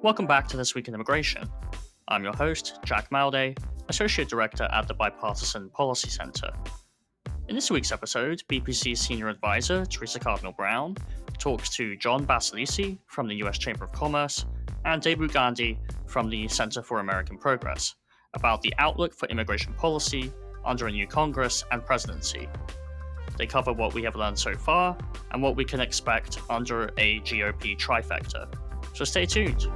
Welcome back to This Week in Immigration. I'm your host, Jack Malday, Associate Director at the Bipartisan Policy Center. In this week's episode, BPC Senior Advisor Theresa Cardinal Brown talks to Jon Baselice from the US Chamber of Commerce and Debu Gandhi from the Center for American Progress about the outlook for immigration policy under a new Congress and presidency. They cover what we have learned so far and what we can expect under a GOP-trifecta. So stay tuned.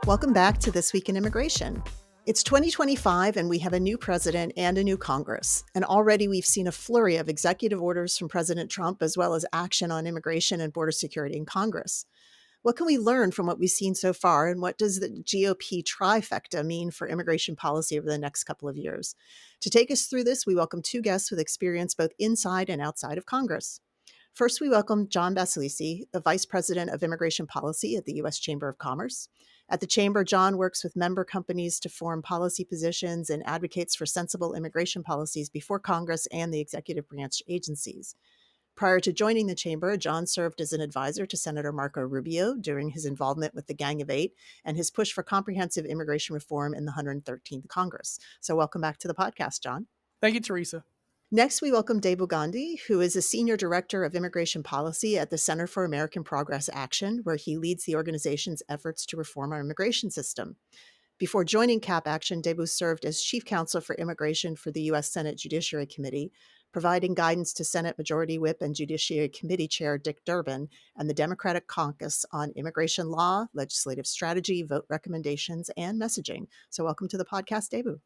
Welcome back to This Week in Immigration. It's 2025 and we have a new president and a new Congress. And already we've seen a flurry of executive orders from President Trump as well as action on immigration and border security in Congress. What can we learn from what we've seen so far, and what does the GOP trifecta mean for immigration policy over the next couple of years? To take us through this, we welcome two guests with experience both inside and outside of Congress. First, we welcome Jon Baselice, the Vice President of Immigration Policy at the U.S. Chamber of Commerce. At the Chamber, Jon works with member companies to form policy positions and advocates for sensible immigration policies before Congress and the executive branch agencies. Prior to joining the Chamber, Jon served as an advisor to Senator Marco Rubio during his involvement with the Gang of Eight and his push for comprehensive immigration reform in the 113th Congress. So welcome back to the podcast, Jon. Thank you, Theresa. Next, we welcome Debu Gandhi, who is a Senior Director of Immigration Policy at the Center for American Progress Action, where he leads the organization's efforts to reform our immigration system. Before joining CAP Action, Debu served as Chief Counsel for Immigration for the U.S. Senate Judiciary Committee, providing guidance to Senate Majority Whip and Judiciary Committee Chair Dick Durbin and the Democratic Caucus on immigration law, legislative strategy, vote recommendations, and messaging. So welcome to the podcast, Debu.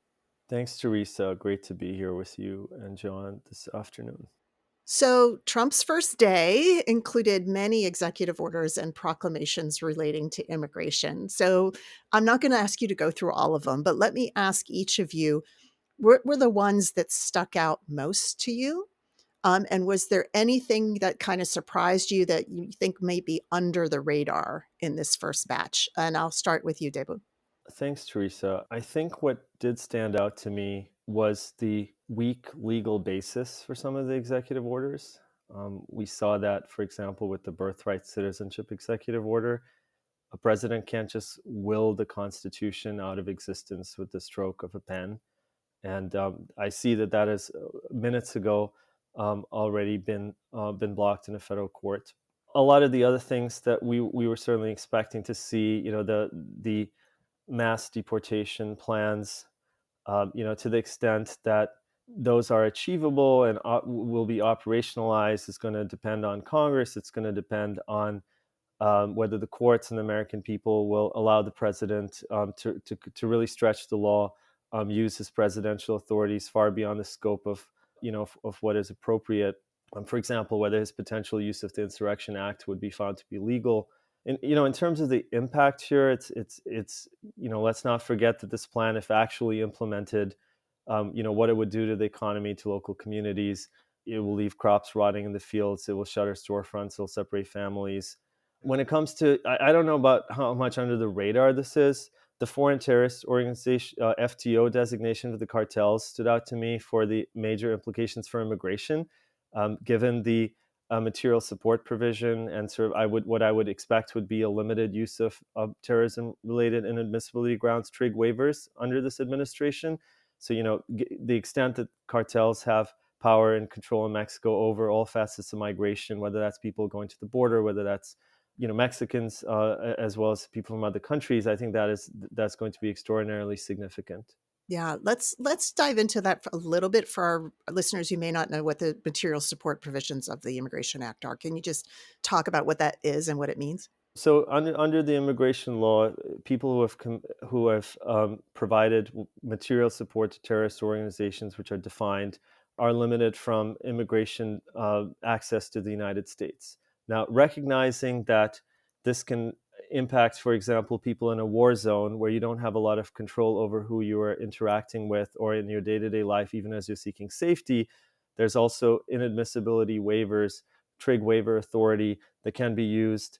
Thanks, Theresa. Great to be here with you and Jon this afternoon. So Trump's first day included many executive orders and proclamations relating to immigration. So I'm not going to ask you to go through all of them, but let me ask each of you, what were the ones that stuck out most to you? And was there anything that kind of surprised you that you think may be under the radar in this first batch? And I'll start with you, Debu. Thanks, Theresa. I think what did stand out to me was the weak legal basis for some of the executive orders. We saw that, for example, with the birthright citizenship executive order. A president can't just will the Constitution out of existence with the stroke of a pen. And I see that has minutes ago already been blocked in a federal court. A lot of the other things that we were certainly expecting to see, the mass deportation plans, to the extent that those are achievable and will be operationalized, is going to depend on Congress. It's going to depend on whether the courts and the American people will allow the president to really stretch the law, use his presidential authorities far beyond the scope of what is appropriate. For example, whether his potential use of the Insurrection Act would be found to be legal. And in terms of the impact here, it's let's not forget that this plan, if actually implemented, what it would do to the economy, to local communities. It will leave crops rotting in the fields. It will shutter storefronts. It will separate families. When it comes to, I don't know about how much under the radar this is. The Foreign Terrorist Organization, FTO designation of the cartels stood out to me for the major implications for immigration, given the material support provision and sort of what I would expect would be a limited use of terrorism-related inadmissibility grounds, trig waivers under this administration. So, the extent that cartels have power and control in Mexico over all facets of migration, whether that's people going to the border, whether that's Mexicans as well as people from other countries, I think that's going to be extraordinarily significant. Yeah, let's dive into that a little bit for our listeners who may not know what the material support provisions of the Immigration Act are. Can you just talk about what that is and what it means? So under the immigration law, people who have provided material support to terrorist organizations, which are defined, are limited from immigration access to the United States. Now, recognizing that this can impact, for example, people in a war zone where you don't have a lot of control over who you are interacting with or in your day-to-day life, even as you're seeking safety, there's also inadmissibility waivers, trig waiver authority that can be used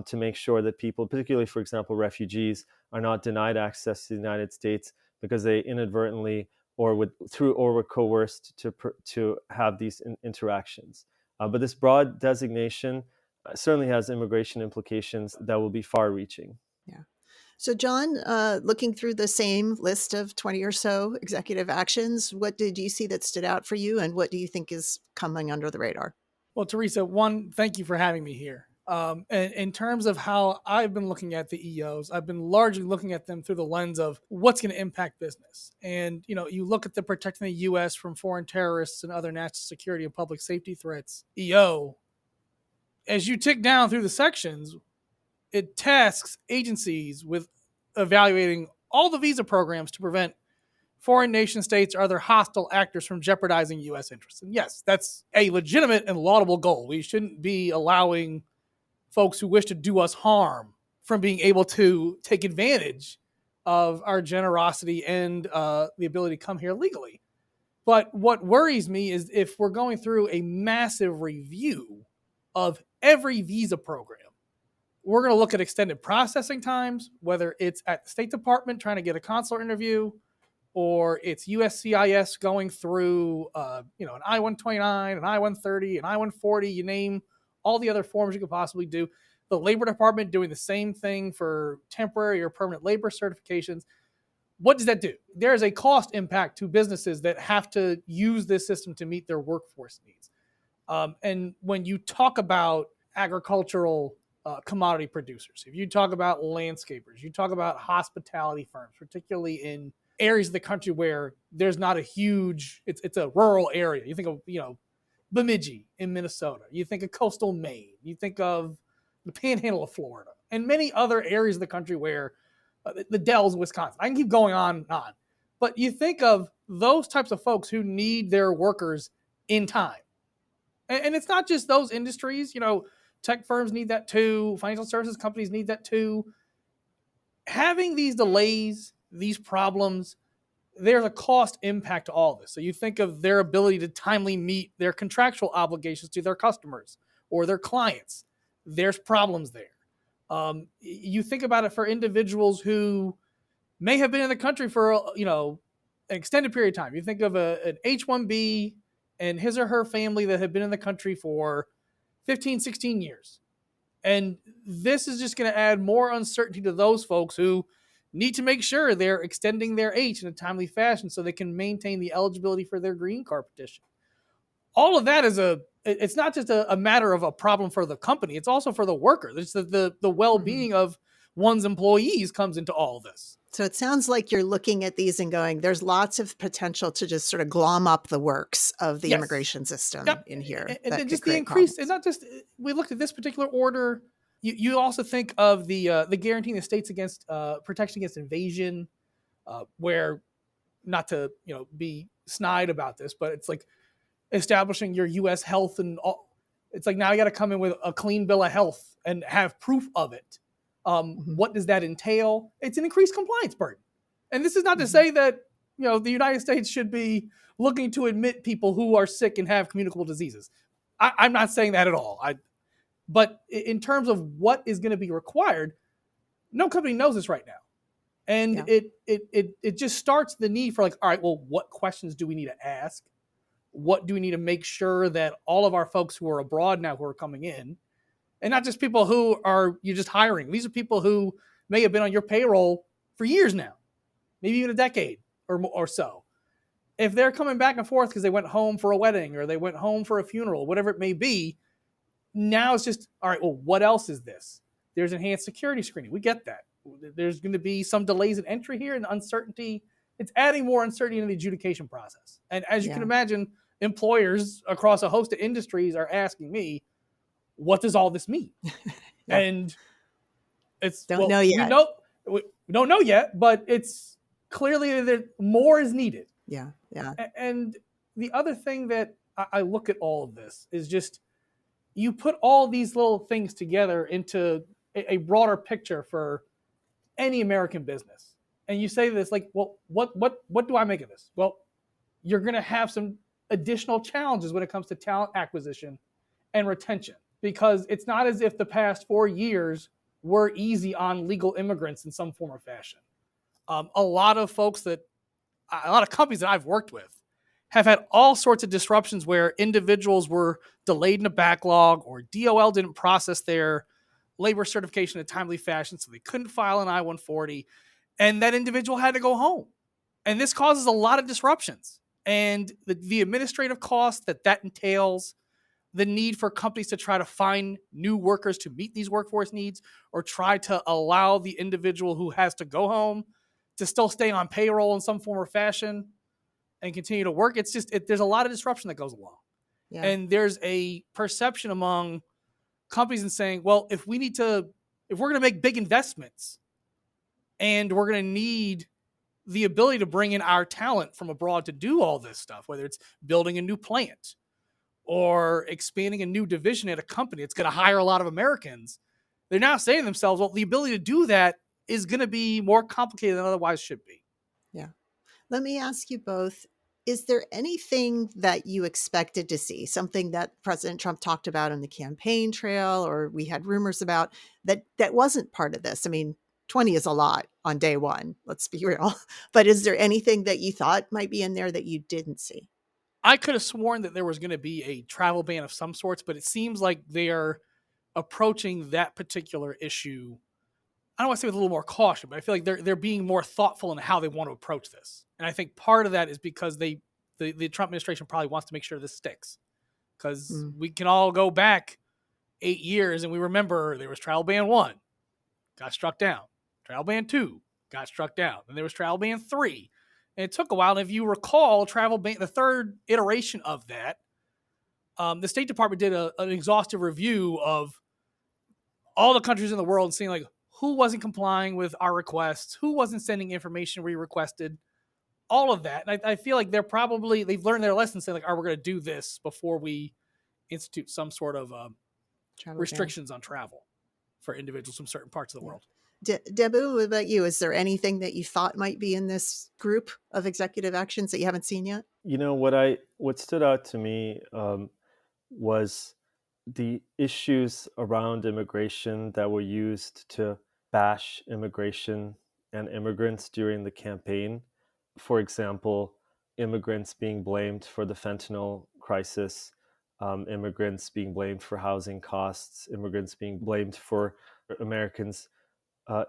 to make sure that people, particularly, for example, refugees, are not denied access to the United States because they inadvertently or were coerced to have these interactions. But this broad designation certainly has immigration implications that will be far-reaching. Yeah. So, Jon, looking through the same list of 20 or so executive actions, what did you see that stood out for you, and what do you think is coming under the radar? Well, Theresa, one, thank you for having me here. And in terms of how I've been looking at the EOs, I've been largely looking at them through the lens of what's going to impact business. And, you look at the protecting the U.S. from foreign terrorists and other national security and public safety threats, EO, as you tick down through the sections, it tasks agencies with evaluating all the visa programs to prevent foreign nation states or other hostile actors from jeopardizing U.S. interests. And yes, that's a legitimate and laudable goal. We shouldn't be allowing folks who wish to do us harm from being able to take advantage of our generosity and the ability to come here legally. But what worries me is if we're going through a massive review of every visa program, we're going to look at extended processing times, whether it's at the State Department trying to get a consular interview, or it's USCIS going through, an I-129, an I-130, an I-140, you name all the other forms you could possibly do. The Labor Department doing the same thing for temporary or permanent labor certifications. What does that do? There is a cost impact to businesses that have to use this system to meet their workforce needs. And when you talk about agricultural commodity producers, if you talk about landscapers, you talk about hospitality firms, particularly in areas of the country where there's not a huge, it's a rural area. You think of, Bemidji in Minnesota. You think of coastal Maine. You think of the panhandle of Florida and many other areas of the country where the Dells, Wisconsin. I can keep going on and on. But you think of those types of folks who need their workers in time. And it's not just those industries. Tech firms need that too. Financial services companies need that too. Having these delays, these problems, there's a cost impact to all this. So you think of their ability to timely meet their contractual obligations to their customers or their clients. There's problems there. You think about it for individuals who may have been in the country for, an extended period of time. You think of an H-1B and his or her family that had been in the country for 15, 16 years. And this is just going to add more uncertainty to those folks who need to make sure they're extending their H in a timely fashion so they can maintain the eligibility for their green card petition. All of that it's not just a matter of a problem for the company. It's also for the worker. It's the well-being of one's employees comes into all of this. So it sounds like you're looking at these and going, there's lots of potential to just sort of glom up the works of the immigration system in here. And then just the increase, it's not just, we looked at this particular order. You also think of the guaranteeing the states against protection against invasion, where, not to be snide about this, but it's like establishing your U.S. health and all. It's like now you got to come in with a clean bill of health and have proof of it. What does that entail? It's an increased compliance burden, and this is not to say that the United States should be looking to admit people who are sick and have communicable diseases. I'm not saying that at all. But in terms of what is going to be required, no company knows this right now. And it just starts the need for all right, well, what questions do we need to ask? What do we need to make sure that all of our folks who are abroad now who are coming in, and not just people who you're just hiring. These are people who may have been on your payroll for years now, maybe even a decade or so. If they're coming back and forth because they went home for a wedding or they went home for a funeral, whatever it may be, now it's just, all right, well, what else is this? There's enhanced security screening. We get that. There's going to be some delays in entry here and uncertainty. It's adding more uncertainty in the adjudication process. And as you can imagine, employers across a host of industries are asking me, what does all this mean? And it's don't know yet. We don't know yet, but it's clearly that more is needed. Yeah. And the other thing that I look at all of this is just, you put all these little things together into a broader picture for any American business. And you say this well, what do I make of this? Well, you're going to have some additional challenges when it comes to talent acquisition and retention, because it's not as if the past 4 years were easy on legal immigrants in some form or fashion. A lot of folks that a lot of companies that I've worked with have had all sorts of disruptions where individuals were delayed in a backlog or DOL didn't process their labor certification in a timely fashion, so they couldn't file an I-140, and that individual had to go home. And this causes a lot of disruptions. And the administrative costs that entails, the need for companies to try to find new workers to meet these workforce needs, or try to allow the individual who has to go home to still stay on payroll in some form or fashion and continue to work. It's just, there's a lot of disruption that goes along. Yeah. And there's a perception among companies in saying, well, if we're going to make big investments and we're going to need the ability to bring in our talent from abroad to do all this stuff, whether it's building a new plant or expanding a new division at a company, it's going to hire a lot of Americans. They're now saying to themselves, well, the ability to do that is going to be more complicated than otherwise should be. Yeah. Let me ask you both, is there anything that you expected to see, something that President Trump talked about on the campaign trail or we had rumors about that wasn't part of this? I mean, 20 is a lot on day one, let's be real. But is there anything that you thought might be in there that you didn't see? I could have sworn that there was going to be a travel ban of some sorts, but it seems like they're approaching that particular issue, I don't want to say with a little more caution, but I feel like they're being more thoughtful in how they want to approach this. And I think part of that is because the Trump administration probably wants to make sure this sticks. Because we can all go back 8 years and we remember there was travel ban 1, got struck down. Travel ban 2, got struck down. And there was travel ban 3. And it took a while. And if you recall, travel ban, the third iteration of that, the State Department did an exhaustive review of all the countries in the world and seeing like who wasn't complying with our requests, who wasn't sending information we requested, all of that. And I feel like they've learned their lesson, saying like, we're going to do this before we institute some sort of restrictions on travel for individuals from certain parts of the world. Debu, what about you? Is there anything that you thought might be in this group of executive actions that you haven't seen yet? You know, what stood out to me was the issues around immigration that were used to bash immigration and immigrants during the campaign. For example, immigrants being blamed for the fentanyl crisis, immigrants being blamed for housing costs, immigrants being blamed for Americans'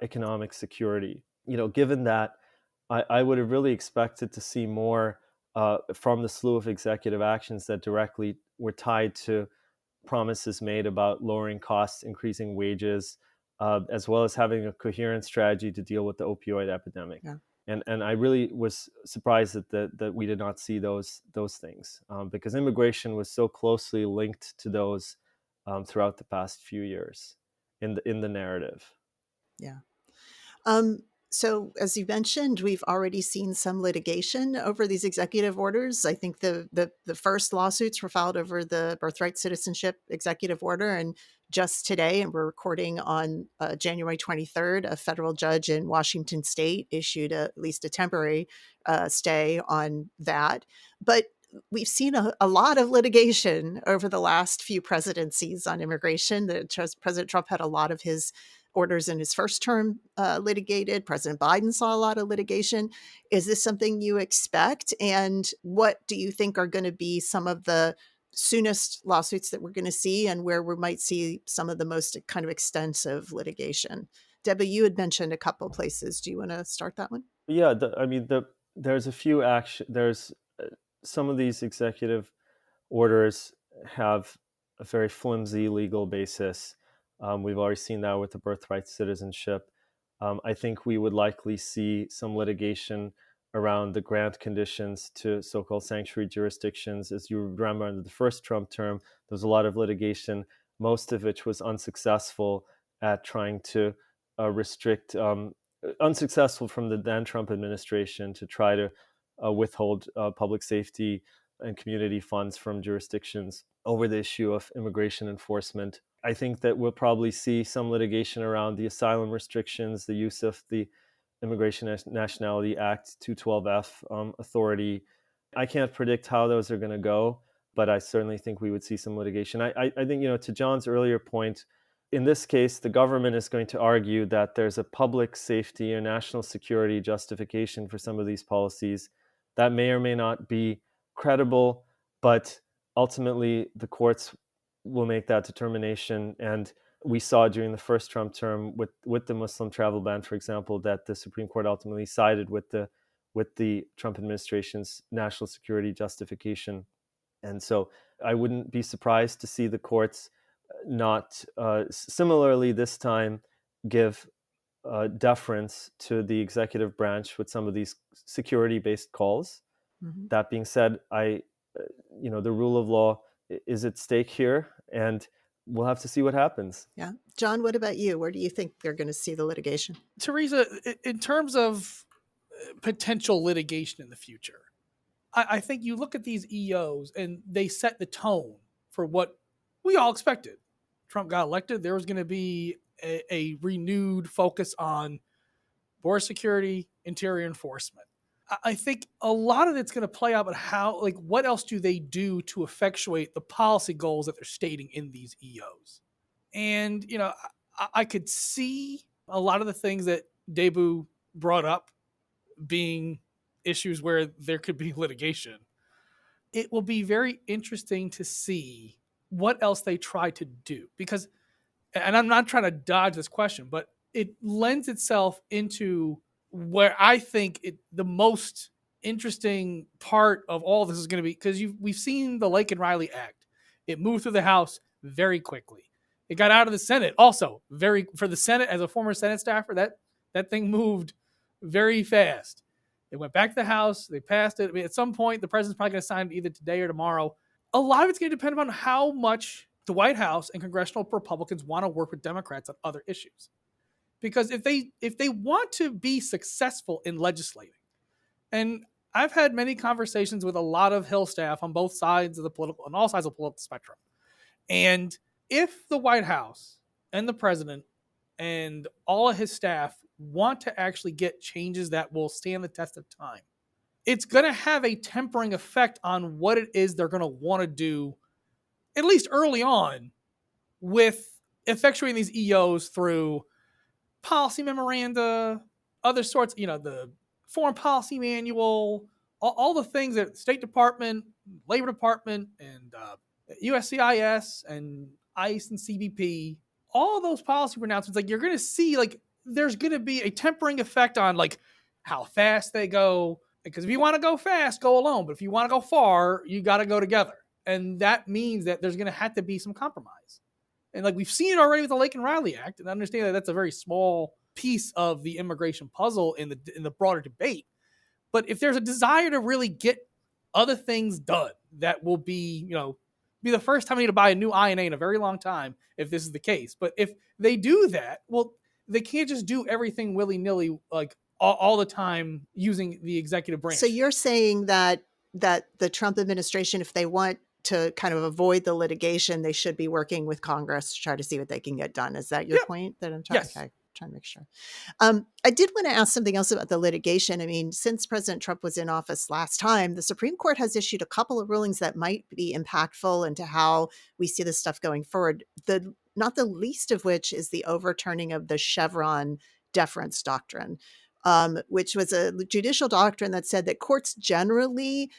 economic security. You know, given that, I would have really expected to see more from the slew of executive actions that directly were tied to promises made about lowering costs, increasing wages, as well as having a coherent strategy to deal with the opioid epidemic. Yeah. And I really was surprised that we did not see those things because immigration was so closely linked to those throughout the past few years in the narrative. Yeah. So as you mentioned, we've already seen some litigation over these executive orders. I think the first lawsuits were filed over the birthright citizenship executive order. And just today, and we're recording on January 23rd, a federal judge in Washington state issued at least a temporary stay on that. But we've seen a lot of litigation over the last few presidencies on immigration. President Trump had a lot of his orders in his first term litigated. President Biden saw a lot of litigation. Is this something you expect? And what do you think are going to be some of the soonest lawsuits that we're going to see and where we might see some of the most kind of extensive litigation? Debu, you had mentioned a couple of places. Do you want to start that one? Yeah, there's a few there's some of these executive orders have a very flimsy legal basis. We've already seen that with the birthright citizenship. I think we would likely see some litigation around the grant conditions to so-called sanctuary jurisdictions. As you remember, under the first Trump term, there was a lot of litigation, most of which was unsuccessful at trying to restrict, unsuccessful from the then Trump administration to try to withhold public safety and community funds from jurisdictions over the issue of immigration enforcement. I think that we'll probably see some litigation around the asylum restrictions, the use of the Immigration and Nationality Act 212F authority. I can't predict how those are going to go, but I certainly think we would see some litigation. I think, to Jon's earlier point, in this case, the government is going to argue that there's a public safety or national security justification for some of these policies. That may or may not be credible, but ultimately the courts will make that determination. And we saw during the first Trump term with the Muslim travel ban, for example, that the Supreme Court ultimately sided with the Trump administration's national security justification. And so I wouldn't be surprised to see the courts not similarly this time give deference to the executive branch with some of these security-based calls. Mm-hmm. That being said, the rule of law is at stake here, and we'll have to see what happens. Yeah. John, what about you? Where do you think they're going to see the litigation? Theresa, in terms of potential litigation in the future, I think you look at these EOs and they set the tone for what we all expected. Trump got elected. There was going to be a renewed focus on border security, interior enforcement. I think a lot of it's going to play out, but how, like, what else do they do to effectuate the policy goals that they're stating in these EOs? And, I could see a lot of the things that Debu brought up being issues where there could be litigation. It will be very interesting to see what else they try to do, because, and I'm not trying to dodge this question, but it lends itself into where I think the most interesting part of all this is going to be, because we've seen the Lake and Riley Act. It moved through the House very quickly. It got out of the Senate also for the Senate, as a former Senate staffer, that thing moved very fast. It went back to the House. They passed it. I mean, at some point, the president's probably going to sign it either today or tomorrow. A lot of it's going to depend on how much the White House and congressional Republicans want to work with Democrats on other issues. Because if they want to be successful in legislating, and I've had many conversations with a lot of Hill staff on both sides of on all sides of the political spectrum, and if the White House and the president and all of his staff want to actually get changes that will stand the test of time, it's going to have a tempering effect on what it is they're going to want to do, at least early on, with effectuating these EOs through policy memoranda, other sorts, the foreign policy manual, all the things that State Department, Labor Department, and USCIS and ICE and CBP, all of those policy pronouncements, like, you're going to see, like, there's going to be a tempering effect on, like, how fast they go. Because if you want to go fast, go alone. But if you want to go far, you got to go together. And that means that there's going to have to be some compromise. And, like, we've seen it already with the Lake and Riley Act, and I understand that that's a very small piece of the immigration puzzle in the broader debate. But if there's a desire to really get other things done, that will be, be the first time you need to buy a new INA in a very long time, if this is the case. But if they do that, well, they can't just do everything willy-nilly, like, all the time using the executive branch. So you're saying that the Trump administration, if they want to kind of avoid the litigation, they should be working with Congress to try to see what they can get done. Is that your point that I'm trying? Yes. Okay, trying to make sure. I did want to ask something else about the litigation. I mean, since President Trump was in office last time, the Supreme Court has issued a couple of rulings that might be impactful into how we see this stuff going forward. Not the least of which is the overturning of the Chevron deference doctrine, which was a judicial doctrine that said that courts generally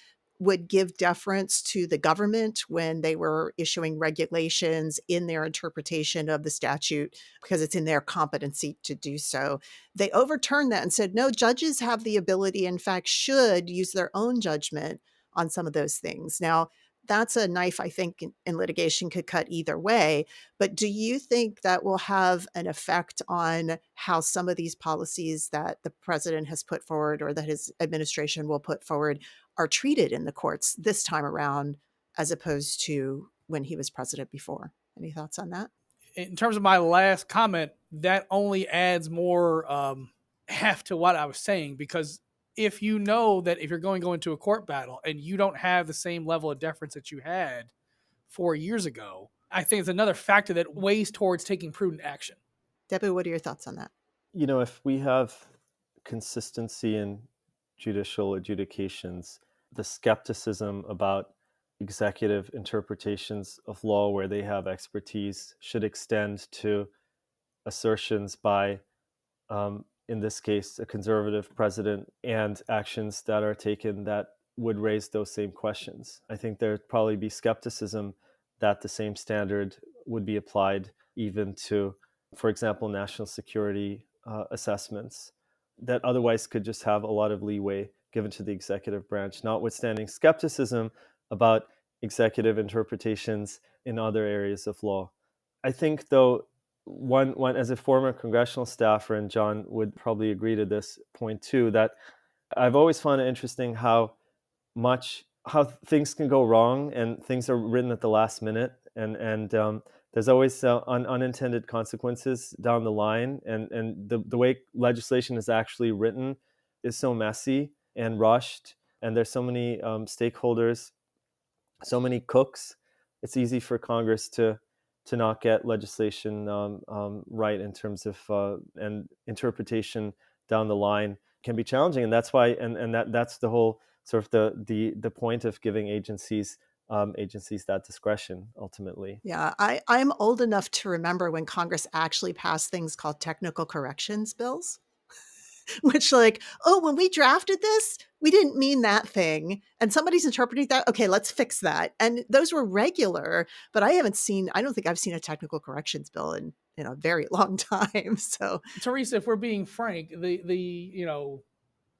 would give deference to the government when they were issuing regulations in their interpretation of the statute because it's in their competency to do so. They overturned that and said, no, judges have the ability, in fact, should use their own judgment on some of those things. Now, that's a knife I think in litigation could cut either way. But do you think that will have an effect on how some of these policies that the president has put forward or that his administration will put forward are treated in the courts this time around, as opposed to when he was president before? Any thoughts on that? In terms of my last comment, that only adds more heft to what I was saying, because if you know that if you're going to go into a court battle and you don't have the same level of deference that you had 4 years ago, I think it's another factor that weighs towards taking prudent action. Debu, what are your thoughts on that? If we have consistency in judicial adjudications, the skepticism about executive interpretations of law where they have expertise should extend to assertions by in this case, a conservative president, and actions that are taken that would raise those same questions. I think there'd probably be skepticism that the same standard would be applied even to, for example, national security assessments that otherwise could just have a lot of leeway given to the executive branch, notwithstanding skepticism about executive interpretations in other areas of law. I think, though, one as a former congressional staffer, and Jon would probably agree to this point too, that I've always found it interesting how things can go wrong and things are written at the last minute, and there's always unintended consequences down the line, and the way legislation is actually written is so messy and rushed, and there's so many stakeholders, so many cooks. It's easy for Congress to not get legislation right in terms of and interpretation down the line can be challenging, and that's why and that's the whole sort of the point of giving agencies that discretion ultimately. Yeah, I'm old enough to remember when Congress actually passed things called technical corrections bills, which like, oh, when we drafted this, we didn't mean that thing. And somebody's interpreting that. Okay, let's fix that. And those were regular, but I don't think I've seen a technical corrections bill in a very long time. So Theresa, if we're being frank, the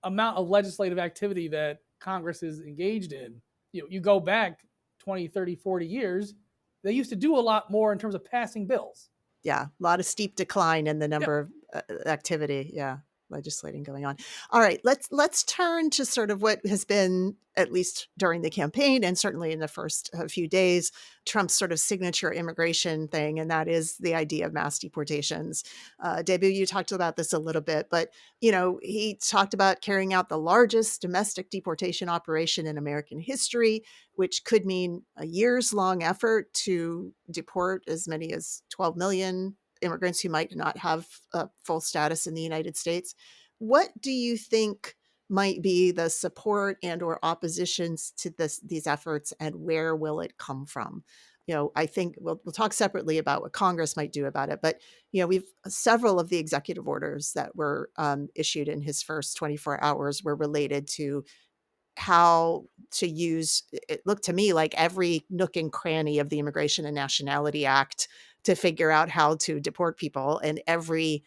amount of legislative activity that Congress is engaged in, you go back 20, 30, 40 years, they used to do a lot more in terms of passing bills. Yeah, a lot of steep decline in the number of activity. Yeah, legislating going on. All right, let's turn to sort of what has been, at least during the campaign and certainly in the first few days, Trump's sort of signature immigration thing, and that is the idea of mass deportations. Debu, you talked about this a little bit, but he talked about carrying out the largest domestic deportation operation in American history, which could mean a years-long effort to deport as many as 12 million immigrants who might not have full status in the United States. What do you think might be the support and or oppositions to these efforts, and where will it come from? I think we'll talk separately about what Congress might do about it, but we've several of the executive orders that were issued in his first 24 hours were related to how to use, it looked to me like every nook and cranny of the Immigration and Nationality Act to figure out how to deport people, and every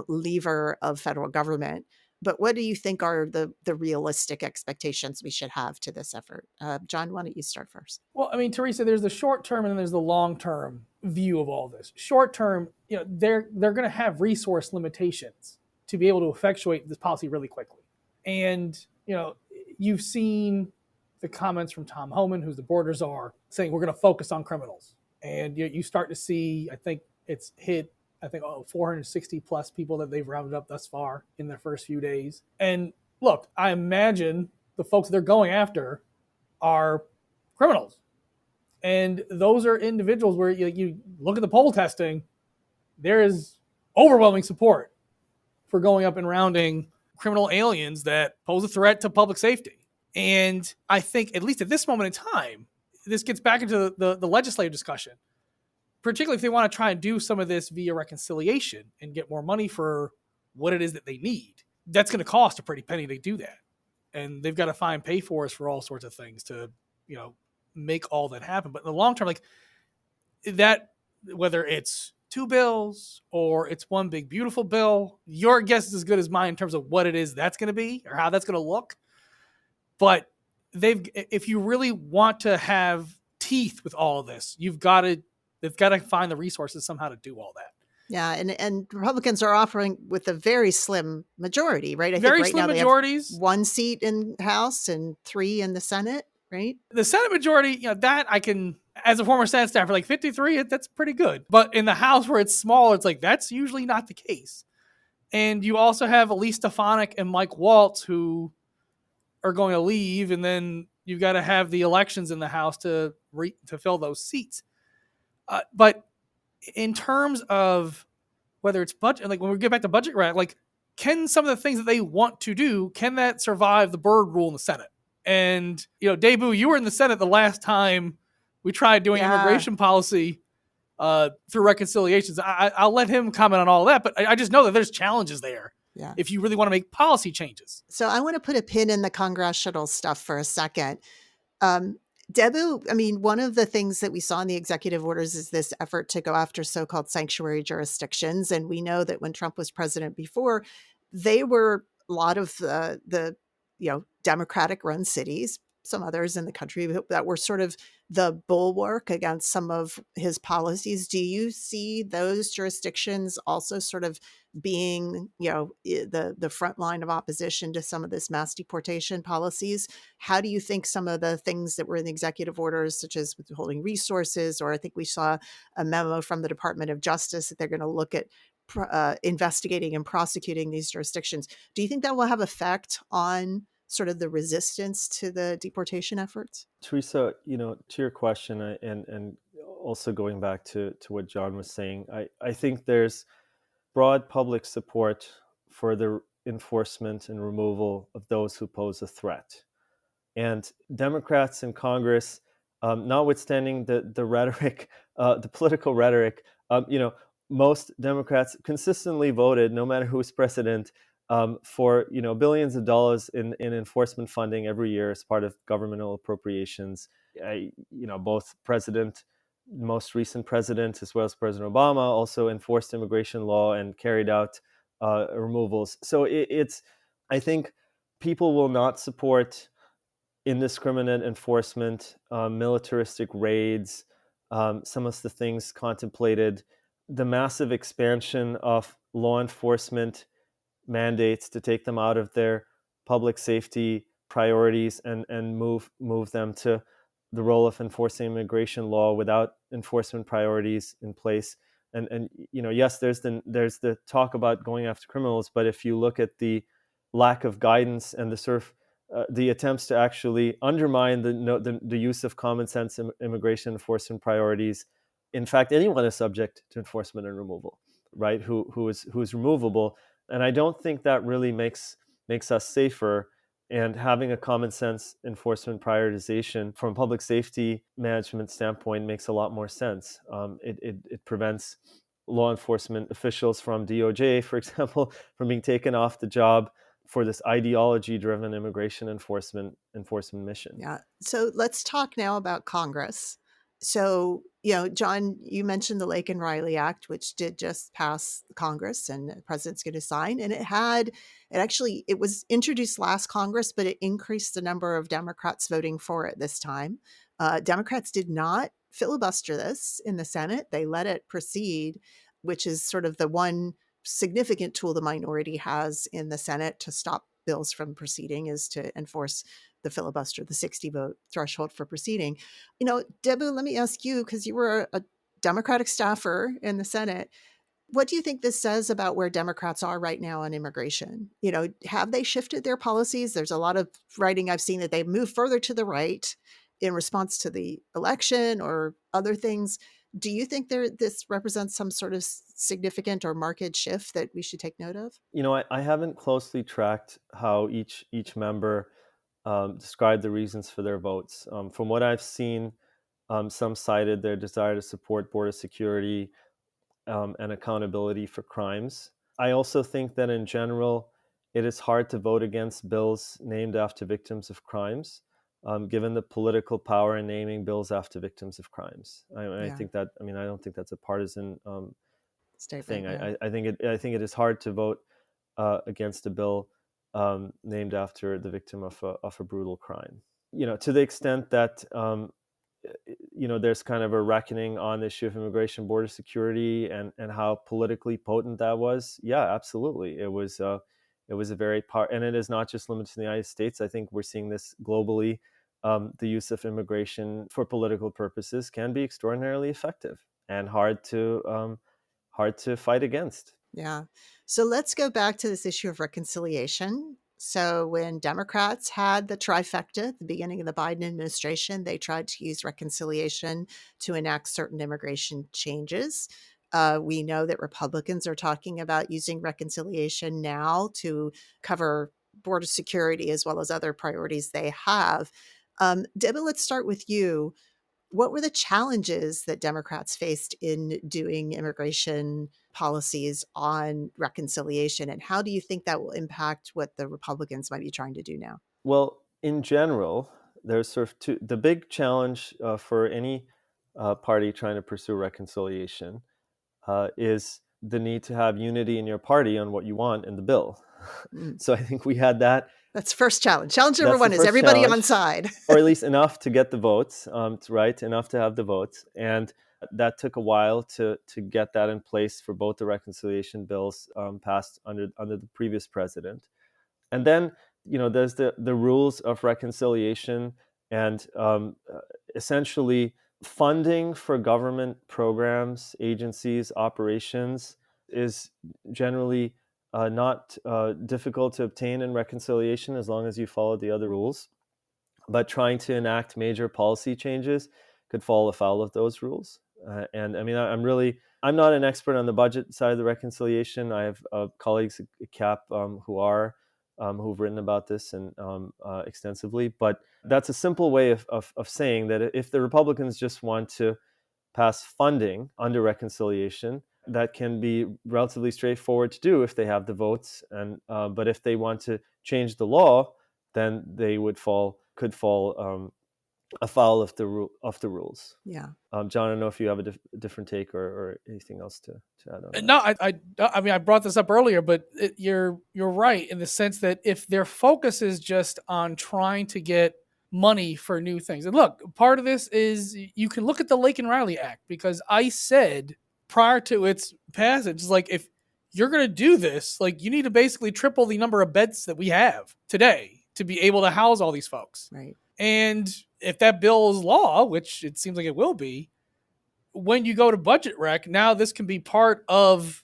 lever of federal government. But what do you think are the realistic expectations we should have to this effort? Jon, why don't you start first? Well, I mean, Theresa, there's the short term and then there's the long term view of all this. Short term, they're going to have resource limitations to be able to effectuate this policy really quickly. And, you've seen the comments from Tom Homan, who's the border czar, saying we're going to focus on criminals. And you start to see, I think it's hit 460 plus people that they've rounded up thus far in their first few days. And look, I imagine the folks they're going after are criminals. And those are individuals where you look at the poll testing, there is overwhelming support for going up and rounding criminal aliens that pose a threat to public safety. And I think, at least at this moment in time, this gets back into the legislative discussion, particularly if they want to try and do some of this via reconciliation and get more money for what it is that they need. That's going to cost a pretty penny to do that. And they've got to find pay for us for all sorts of things to, make all that happen. But in the long term, like that, whether it's two bills or it's one big, beautiful bill, your guess is as good as mine in terms of what it is that's going to be or how that's going to look. But if you really want to have teeth with all of this, they've got to find the resources somehow to do all that. Yeah, and Republicans are offering with a very slim majority, right? I very think right slim now majorities. They have 1 seat in House and 3 in the Senate, right? The Senate majority, that I can, as a former Senate staffer, like 53, that's pretty good. But in the House where it's smaller, it's like that's usually not the case. And you also have Elise Stefanik and Mike Waltz who are going to leave, and then you've got to have the elections in the House to fill those seats. But in terms of whether it's budget, like when we get back to budget, right? Like, can some of the things that they want to do, can that survive the Byrd rule in the Senate? And, Debu, you were in the Senate the last time we tried doing immigration policy through reconciliations. I'll let him comment on all that, but I just know that there's challenges there Yeah. if you really want to make policy changes. So I want to put a pin in the congressional stuff for a second. Um, Debu, I mean, one of the things that we saw in the executive orders is this effort to go after so-called sanctuary jurisdictions. And we know that when Trump was president before, they were a lot of the Democratic run cities, some others in the country that were sort of the bulwark against some of his policies. Do you see those jurisdictions also sort of being, the front line of opposition to some of this mass deportation policies? How do you think some of the things that were in the executive orders, such as withholding resources, or I think we saw a memo from the Department of Justice that they're going to look at investigating and prosecuting these jurisdictions. Do you think that will have effect on sort of the resistance to the deportation efforts? Teresa, to your question, and also going back to what Jon was saying, I think there's broad public support for the enforcement and removal of those who pose a threat. And Democrats in Congress, notwithstanding the rhetoric, the political rhetoric, most Democrats consistently voted, no matter who's president, for billions of dollars in enforcement funding every year as part of governmental appropriations. Both most recent president, as well as President Obama, also enforced immigration law and carried out removals. So I think people will not support indiscriminate enforcement, militaristic raids, some of the things contemplated, the massive expansion of law enforcement mandates to take them out of their public safety priorities and move them to the role of enforcing immigration law without enforcement priorities in place. And yes, there's the talk about going after criminals, but if you look at the lack of guidance and the sort of the attempts to actually undermine the use of common sense immigration enforcement priorities. In fact, anyone is subject to enforcement and removal, right? Who is removable, and I don't think that really makes us safer. And having a common sense enforcement prioritization from a public safety management standpoint makes a lot more sense. It prevents law enforcement officials from DOJ, for example, from being taken off the job for this ideology-driven immigration enforcement mission. Yeah. So let's talk now about Congress. So, Jon, you mentioned the Lake and Riley Act, which did just pass Congress and the president's going to sign. And it was introduced last Congress, but it increased the number of Democrats voting for it this time. Democrats did not filibuster this in the Senate. They let it proceed, which is sort of the one significant tool the minority has in the Senate to stop bills from proceeding, is to enforce the filibuster, the 60 vote threshold for proceeding. Debu, let me ask you, because you were a Democratic staffer in the Senate. What do you think this says about where Democrats are right now on immigration? Have they shifted their policies? There's a lot of writing I've seen that they've moved further to the right in response to the election or other things. Do you think this represents some sort of significant or marked shift that we should take note of? I haven't closely tracked how each member described the reasons for their votes. From what I've seen, some cited their desire to support border security and accountability for crimes. I also think that in general, it is hard to vote against bills named after victims of crimes, given the political power in naming bills after victims of crimes. I think that. I don't think that's a partisan statement thing. yeah. I think it is hard to vote against a bill named after the victim of a brutal crime. To the extent that there's kind of a reckoning on the issue of immigration, border security, and how politically potent that was. Yeah, absolutely. It was a very and it is not just limited to the United States. I think we're seeing this globally. The use of immigration for political purposes can be extraordinarily effective and hard to fight against. Yeah. So let's go back to this issue of reconciliation. So when Democrats had the trifecta at the beginning of the Biden administration, they tried to use reconciliation to enact certain immigration changes. We know that Republicans are talking about using reconciliation now to cover border security as well as other priorities they have. Debbie, let's start with you. What were the challenges that Democrats faced in doing immigration policies on reconciliation? And how do you think that will impact what the Republicans might be trying to do now? Well, in general, there's sort of the big challenge for any party trying to pursue reconciliation is the need to have unity in your party on what you want in the bill. So I think we had that. That's first challenge. Challenge number That's the one is first everybody challenge, on side. or at least enough to get the votes, right? Enough to have the votes. And that took a while to get that in place for both the reconciliation bills passed under the previous president. And then, there's the rules of reconciliation and essentially funding for government programs, agencies, operations is generally not difficult to obtain in reconciliation as long as you follow the other rules. But trying to enact major policy changes could fall afoul of those rules. And I mean, I'm not an expert on the budget side of the reconciliation. I have colleagues at CAP who've written about this and extensively. But that's a simple way of saying that if the Republicans just want to pass funding under reconciliation, that can be relatively straightforward to do if they have the votes. And but if they want to change the law, then they could fall afoul of the rules. Yeah. John, I don't know if you have a different take or anything else to add on that. No, I mean, I brought this up earlier, but you're right in the sense that if their focus is just on trying to get money for new things, and look, part of this is you can look at the Lake and Riley Act, because ICE said prior to its passage, like, if you're going to do this, like, you need to basically triple the number of beds that we have today to be able to house all these folks. Right. And if that bill is law, which it seems like it will be, when you go to budget rec, now this can be part of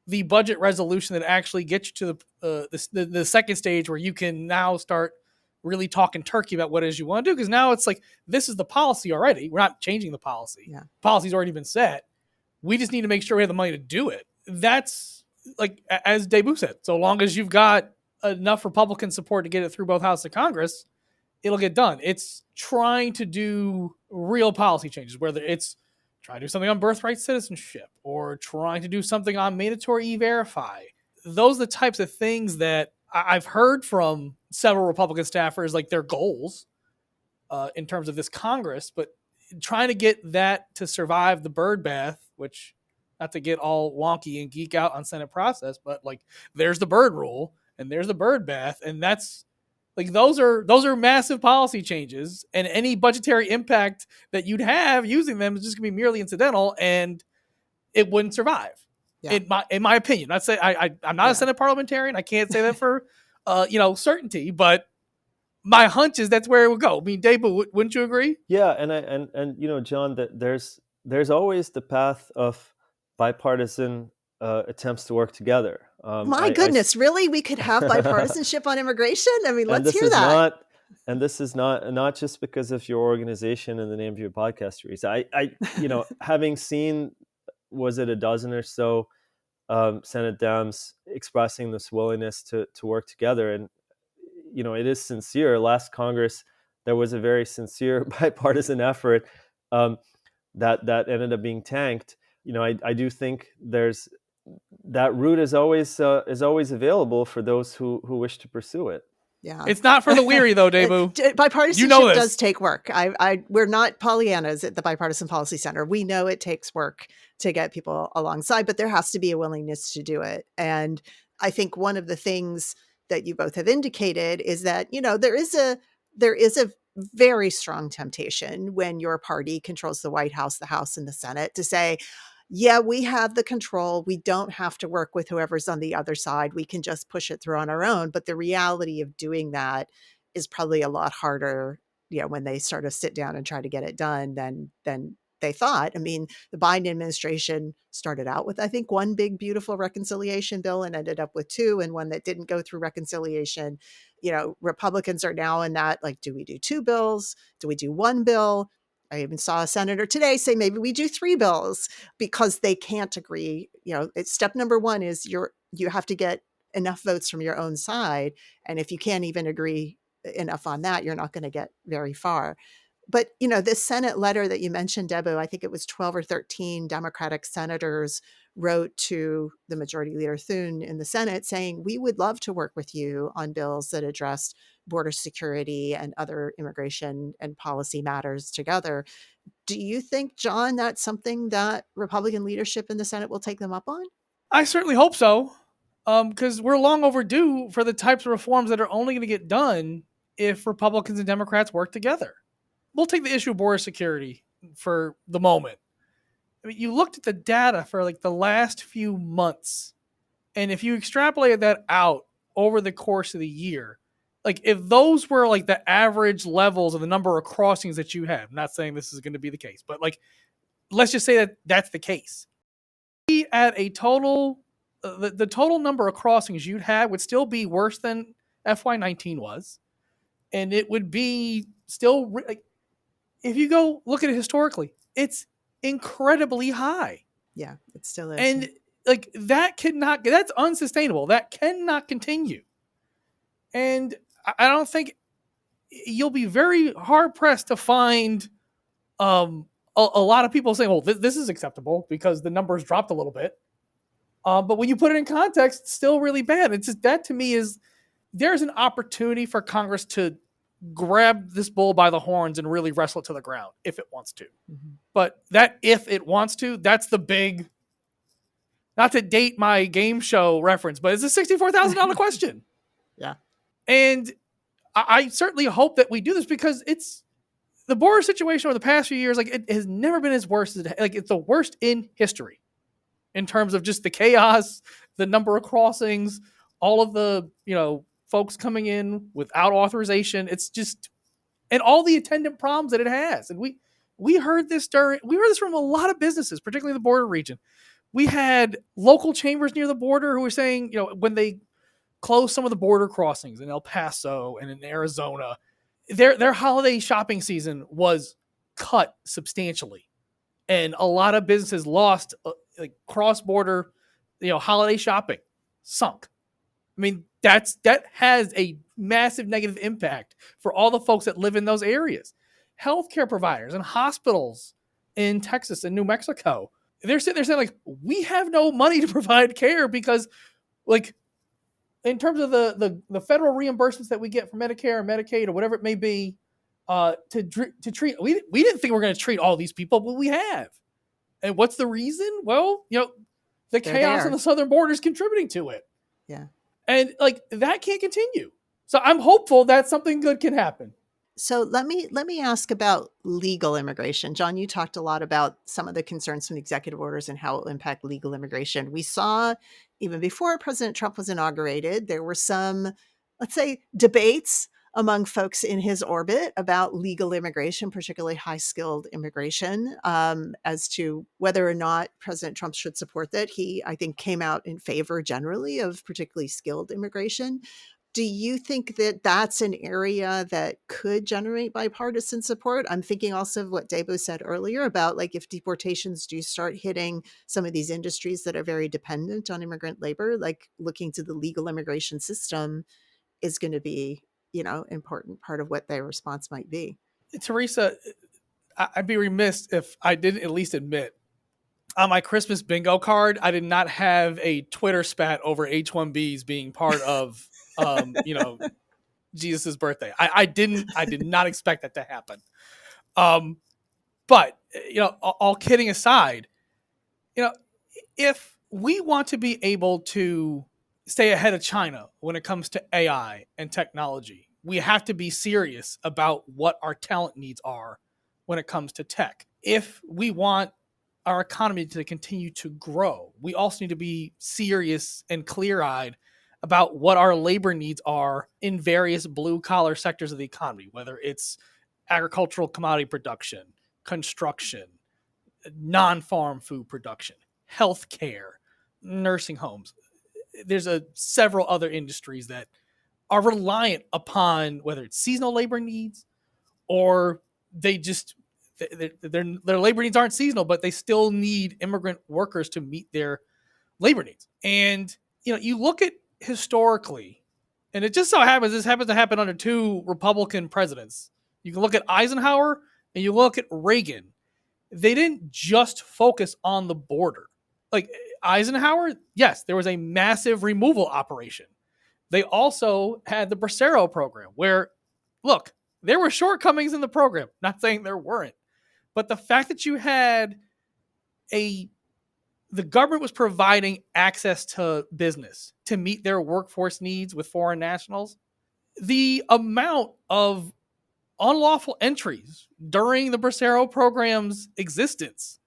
the budget resolution that actually gets you to the second stage, where you can now start really talking turkey about what it is you want to do. Because now it's like, this is the policy already. We're not changing the policy. Yeah. Policy's already been set. We just need to make sure we have the money to do it. That's, like, as Debu said, so long as you've got enough Republican support to get it through both houses of Congress, it'll get done. It's trying to do real policy changes, whether it's trying to do something on birthright citizenship or trying to do something on mandatory e-verify. Those are the types of things that I've heard from several Republican staffers, like, their goals in terms of this Congress, but trying to get that to survive the bird bath, which, not to get all wonky and geek out on Senate process, but, like, there's the bird rule and there's the bird bath, and that's, like, those are massive policy changes, and any budgetary impact that you'd have using them is just gonna be merely incidental, and it wouldn't survive. Yeah. In my opinion. I'm not a Senate parliamentarian. I can't say that for certainty, but my hunch is that's where it would go. I mean, Debu, wouldn't you agree? Yeah, and John, that there's always the path of bipartisan attempts to work together. My goodness, really? We could have bipartisanship on immigration? I mean, let's hear that. This is not just because of your organization and the name of your podcast, Theresa. Having seen, was it a dozen or so Senate Dems expressing this willingness to work together, and it is sincere. Last Congress, there was a very sincere bipartisan effort that ended up being tanked. I do think there's that route is always available for those who wish to pursue it. Yeah, it's not for the weary, though, Debu. Bipartisanship does take work. We're not Pollyannas at the Bipartisan Policy Center. We know it takes work to get people alongside, but there has to be a willingness to do it. And I think one of the things that you both have indicated is that there is a very strong temptation when your party controls the White House, the House, and the Senate to say, yeah, we have the control. We don't have to work with whoever's on the other side. We can just push it through on our own. But the reality of doing that is probably a lot harder, when they sort of sit down and try to get it done than they thought. I mean, the Biden administration started out with, I think, one big, beautiful reconciliation bill and ended up with two, and one that didn't go through reconciliation. Republicans are now in that, like, do we do two bills? Do we do one bill? I even saw a senator today say maybe we do three bills, because they can't agree. It's step number one is you have to get enough votes from your own side. And if you can't even agree enough on that, you're not going to get very far. But, this Senate letter that you mentioned, Debu, I think it was 12 or 13 Democratic senators wrote to the Majority Leader Thune in the Senate saying, we would love to work with you on bills that address border security and other immigration and policy matters together. Do you think, Jon, that's something that Republican leadership in the Senate will take them up on? I certainly hope so, because we're long overdue for the types of reforms that are only going to get done if Republicans and Democrats work together. We'll take the issue of border security for the moment. I mean, you looked at the data for like the last few months, and if you extrapolated that out over the course of the year, like if those were like the average levels of the number of crossings that you have, I'm not saying this is going to be the case, but like let's just say that that's the case. At a total, the total number of crossings you'd have would still be worse than FY19 was, and it would be still like if you go look at it historically, it's incredibly high. Yeah, it still is. And like that's unsustainable. That cannot continue. And I don't think you'll be very hard pressed to find a lot of people saying, well, this is acceptable because the numbers dropped a little bit. But when you put it in context, it's still really bad. It's just that to me is there's an opportunity for Congress to grab this bull by the horns and really wrestle it to the ground if it wants to. Mm-hmm. But that if it wants to, that's the big, not to date my game show reference, but it's a $64,000 question. Yeah. And I certainly hope that we do this because it's the border situation over the past few years. Like it has never been as worse as it's the worst in history in terms of just the chaos, the number of crossings, all of the, folks coming in without authorization. It's just, and all the attendant problems that it has. And we heard this from a lot of businesses, particularly the border region. We had local chambers near the border who were saying, when they closed some of the border crossings in El Paso and in Arizona, their holiday shopping season was cut substantially. And a lot of businesses lost cross-border, holiday shopping sunk. I mean, that has a massive negative impact for all the folks that live in those areas. Healthcare providers and hospitals in Texas and New Mexico, they're saying like, we have no money to provide care because like in terms of the federal reimbursements that we get from Medicare or Medicaid or whatever it may be, to treat, we didn't think we were going to treat all these people, but we have. And what's the reason? Well, the chaos on the southern border is contributing to it. Yeah. And like that can't continue. So I'm hopeful that something good can happen. So let me ask about legal immigration. Jon, you talked a lot about some of the concerns from executive orders and how it will impact legal immigration. We saw even before President Trump was inaugurated, there were some, let's say, debates among folks in his orbit about legal immigration, particularly high-skilled immigration, as to whether or not President Trump should support that. He, I think, came out in favor generally of particularly skilled immigration. Do you think that that's an area that could generate bipartisan support? I'm thinking also of what Debu said earlier about like if deportations do start hitting some of these industries that are very dependent on immigrant labor, like looking to the legal immigration system is going to be, important part of what their response might be. Theresa, I'd be remiss if I didn't at least admit on my Christmas bingo card, I did not have a Twitter spat over H-1Bs being part of Jesus's birthday. I did not expect that to happen. But all kidding aside, if we want to be able to stay ahead of China when it comes to AI and technology, we have to be serious about what our talent needs are when it comes to tech. If we want our economy to continue to grow, we also need to be serious and clear-eyed about what our labor needs are in various blue-collar sectors of the economy, whether it's agricultural commodity production, construction, non-farm food production, healthcare, nursing homes. There's several other industries that are reliant upon whether it's seasonal labor needs or they just their labor needs aren't seasonal, but they still need immigrant workers to meet their labor needs. And you look at historically, and it just so happens this happens to happen under two Republican presidents. You can look at Eisenhower and you look at Reagan. They didn't just focus on the border. Like Eisenhower, yes, there was a massive removal operation. They also had the Bracero program where, look, there were shortcomings in the program. Not saying there weren't, but the fact that you had the government was providing access to business to meet their workforce needs with foreign nationals, the amount of unlawful entries during the Bracero program's existence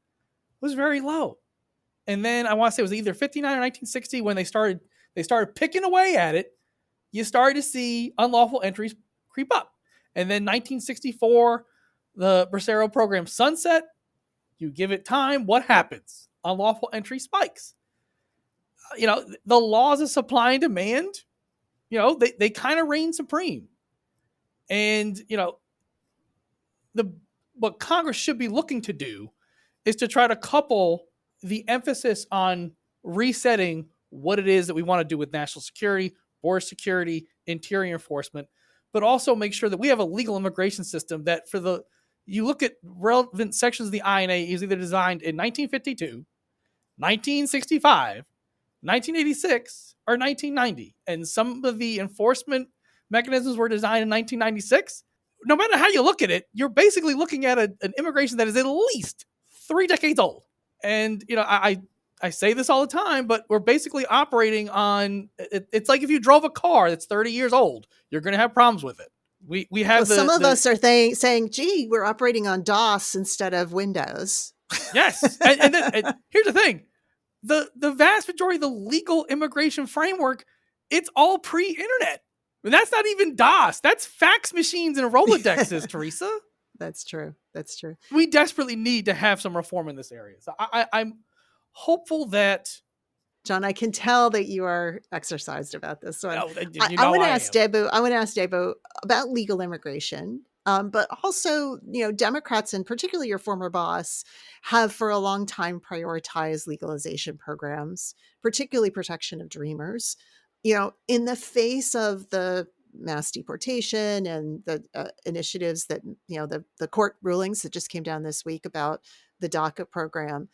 was very low. And then I want to say it was either 59 or 1960 when they started picking away at it. You started to see unlawful entries creep up. And then 1964, the Bracero program sunset. You give it time, what happens? Unlawful entry spikes. The laws of supply and demand, they kind of reign supreme. And, what Congress should be looking to do is to try to couple the emphasis on resetting what it is that we want to do with national security, border security, interior enforcement, but also make sure that we have a legal immigration system that you look at relevant sections of the INA is either designed in 1952, 1965, 1986, or 1990. And some of the enforcement mechanisms were designed in 1996. No matter how you look at it, you're basically looking at an immigration that is at least 3 decades old. And, I say this all the time, but we're basically operating on, it's like if you drove a car that's 30 years old, you're going to have problems with it. We have some of us are saying, gee, we're operating on DOS instead of Windows. Yes. And here's the thing. The vast majority of the legal immigration framework, it's all pre-internet. And that's not even DOS. That's fax machines and Rolodexes, Theresa. That's true. We desperately need to have some reform in this area. So I'm hopeful that... Jon, I can tell that you are exercised about this. So I want to ask Debu about legal immigration. But also, Democrats, and particularly your former boss, have for a long time prioritized legalization programs, particularly protection of dreamers. In the face of the mass deportation and the initiatives that, the court rulings that just came down this week about the DACA program,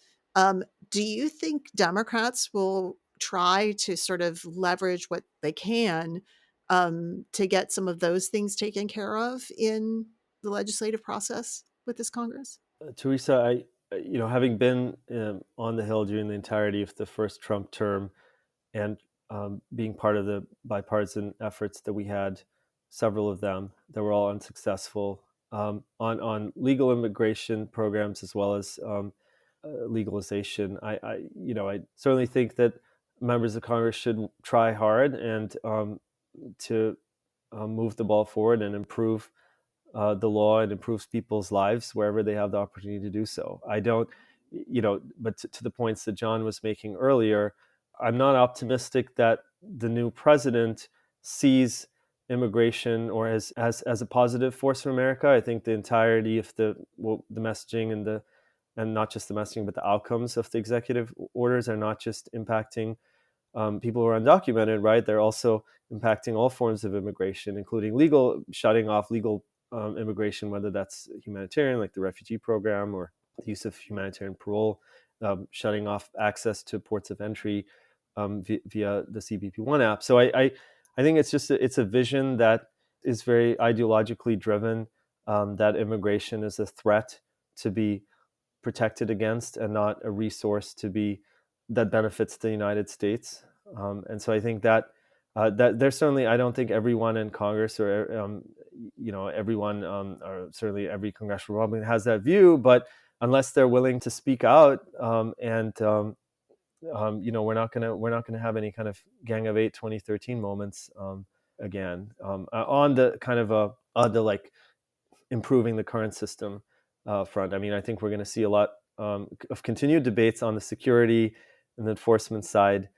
do you think Democrats will try to sort of leverage what they can to get some of those things taken care of in the legislative process with this Congress? Theresa, having been on the Hill during the entirety of the first Trump term and being part of the bipartisan efforts that we had, several of them that were all unsuccessful, on legal immigration programs as well as legalization. I certainly think that members of Congress should try hard and to move the ball forward and improve the law and improves people's lives wherever they have the opportunity to do so. I don't, but to the points that Jon was making earlier, I'm not optimistic that the new president sees immigration or as a positive force for America. I think the entirety of the messaging and not just the messaging, but the outcomes of the executive orders are not just impacting people who are undocumented, right? They're also impacting all forms of immigration, including shutting off legal immigration, whether that's humanitarian, like the refugee program, or the use of humanitarian parole, shutting off access to ports of entry via the CBP1 app. So I think it's a vision that is very ideologically driven, that immigration is a threat to be protected against and not a resource that benefits the United States. And so I think that there's certainly, I don't think everyone in Congress or everyone or certainly every congressional Republican has that view, but unless they're willing to speak out we're not gonna have any kind of Gang of Eight 2013 moments again on the kind of like improving the current system front. I mean, I think we're going to see a lot of continued debates on the security and the enforcement side,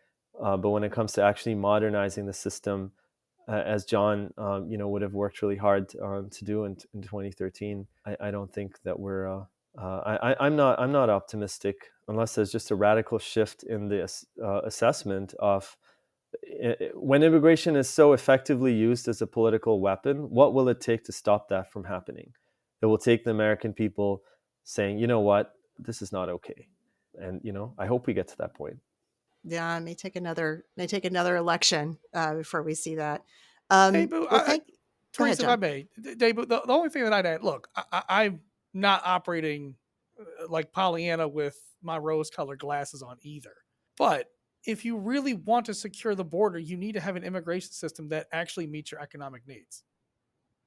but when it comes to actually modernizing the system, as Jon would have worked really hard to do in 2013, I don't think that we're. I'm not optimistic unless there's just a radical shift in the assessment of when immigration is so effectively used as a political weapon. What will it take to stop that from happening? It will take the American people saying, you know what, this is not okay, and I hope we get to that point. Yeah, it may take another election before we see that. Debu, Well, go ahead, Theresa, if I John. may, Debu, the only thing that I'd add, look, I'm not operating like Pollyanna with my rose-colored glasses on either. But if you really want to secure the border, you need to have an immigration system that actually meets your economic needs.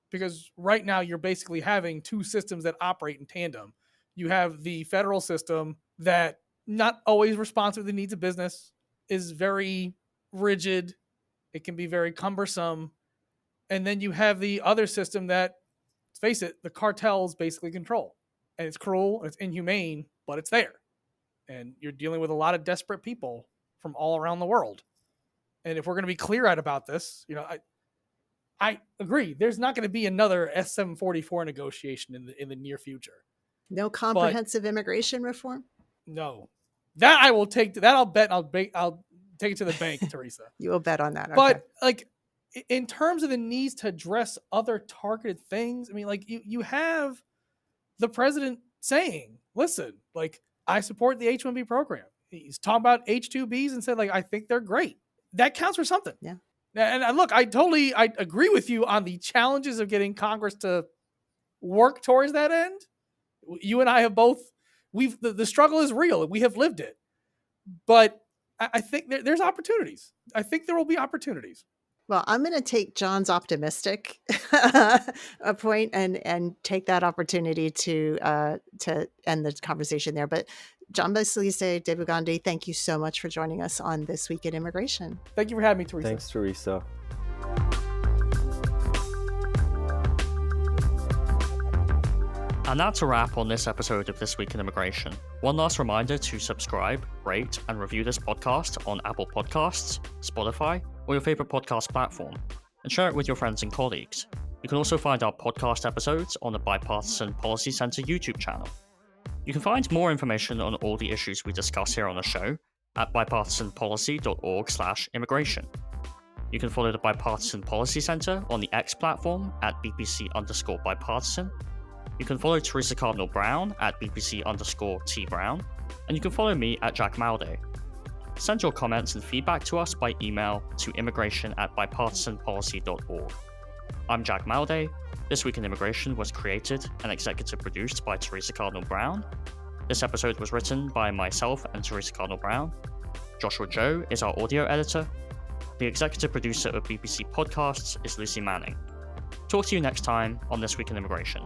Because right now you're basically having two systems that operate in tandem. You have the federal system that not always responsive to the needs of business, is very rigid, it can be very cumbersome. And then you have the other system that, let's face it, the cartels basically control. And it's cruel and it's inhumane, but it's there. And you're dealing with a lot of desperate people from all around the world. And if we're going to be clear-eyed about this, I agree. There's not going to be another S-744 negotiation in the near future. No comprehensive immigration reform? No. That I will take. That I'll bet. I'll take it to the bank, Theresa. You will bet on that. Okay. But in terms of the needs to address other targeted things, I mean, you have the president saying, "Listen, I support the H-1B program." He's talking about H-2Bs and said, I think they're great. That counts for something. Yeah. And look, I agree with you on the challenges of getting Congress to work towards that end. You and I have both. The struggle is real. We have lived it. But I think there's opportunities. I think there will be opportunities. Well, I'm going to take John's optimistic point and take that opportunity to end the conversation there. But Jon Baselice, Debu Gandhi, thank you so much for joining us on This Week in Immigration. Thank you for having me, Theresa. Thanks, Theresa. And that's a wrap on this episode of This Week in Immigration. One last reminder to subscribe, rate, and review this podcast on Apple Podcasts, Spotify, or your favorite podcast platform, and share it with your friends and colleagues. You can also find our podcast episodes on the Bipartisan Policy Center YouTube channel. You can find more information on all the issues we discuss here on the show at bipartisanpolicy.org/immigration. You can follow the Bipartisan Policy Center on the X platform at BPC_bipartisan. You can follow Theresa Cardinal Brown at BPC_TBrown, and you can follow me at Jack Malday. Send your comments and feedback to us by email to immigration@bipartisanpolicy.org. I'm Jack Malday. This Week in Immigration was created and executive produced by Theresa Cardinal Brown. This episode was written by myself and Theresa Cardinal Brown. Joshua Joe is our audio editor. The executive producer of BBC Podcasts is Lucy Manning. Talk to you next time on This Week in Immigration.